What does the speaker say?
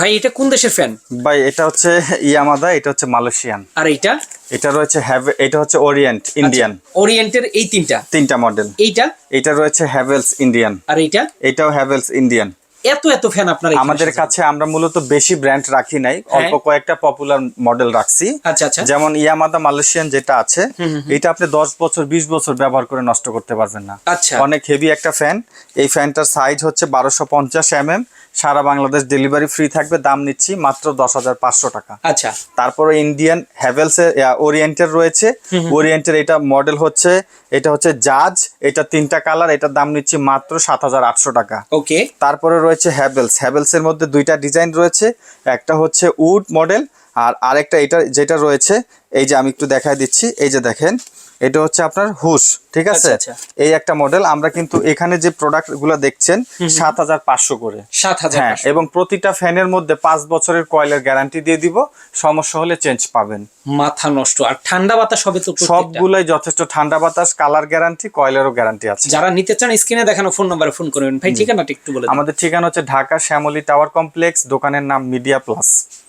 ভাই এটা কোন দেশের ফ্যান? ভাই এটা হচ্ছে ইয়ামাদা, এটা হচ্ছে মালয়েশিয়ান। আর এইটা? এটা রয়েছে এটা হচ্ছে ওরিয়েন্ট ইন্ডিয়ান। ওরিয়েন্টের এই তিনটা মডেল। এইটা? এটা রয়েছে হ্যাভেলস ইন্ডিয়ান। আর এইটা? এটাও হ্যাভেলস ইন্ডিয়ান। এত এত ফ্যান আপনার আমাদের কাছে আমরা মূলত বেশি ব্র্যান্ড রাখি নাই, অল্প কয়েকটা পপুলার মডেল রাখছি। আচ্ছা আচ্ছা। যেমন ইয়ামাদা মালয়েশিয়ান যেটা আছে, এটা আপনি 10 বছর 20 বছর ব্যবহার করে নষ্ট করতে পারবেন না। আচ্ছা। অনেক হেভি একটা ফ্যান। এই ফ্যানটার সাইজ হচ্ছে 1250 mm। সারা বাংলাদেশ ডেলিভারি ফ্রি থাকবে। দাম নিচ্ছি মাত্র 10,500 টাকা। আচ্ছা। তারপরে ইন্ডিয়ান হ্যাভেলস ওরিয়েন্টের রয়েছে। ওরিয়েন্টের এটা মডেল হচ্ছে, এটা হচ্ছে জাজ। এটা তিনটা কালার। এটার দাম নিচ্ছি মাত্র 7,800 টাকা। ওকে। তারপরে রয়েছে হ্যাভেলসের মধ্যে দুইটা ডিজাইন রয়েছে। একটা হচ্ছে উড মডেল, আর আরেকটা এটা যেটা রয়েছে, এই যে আমি একটু দেখাই দিচ্ছি, এই যে দেখেন, এটা হচ্ছে আপনার হুশ, ঠিক আছে। এই একটা মডেল। আমরা কিন্তু এখানে যে প্রোডাক্ট গুলো দেখছেন 7,500 করে। 7,000। হ্যাঁ, এবং প্রতিটা ফ্যানের মধ্যে 5 বছরের কয়েলের গ্যারান্টি দিয়ে দিব। সমস্যা হলে চেঞ্জ পাবেন। মাথা নষ্ট। আর ঠান্ডা বাতাস হবে তো? সবগুলাই যথেষ্ট ঠান্ডা বাতাস, কালার গ্যারান্টি, কয়েলেরও গ্যারান্টি আছে। যারা নিতে চান স্ক্রিনে দেখানো ফোন নম্বরে ফোন করবেন। ভাই ঠিকানাটা একটু বলে দিন। আমাদের ঠিকানা হচ্ছে ঢাকা শ্যামলী টাওয়ার কমপ্লেক্স, দোকানের নাম মিডিয়া প্লাস।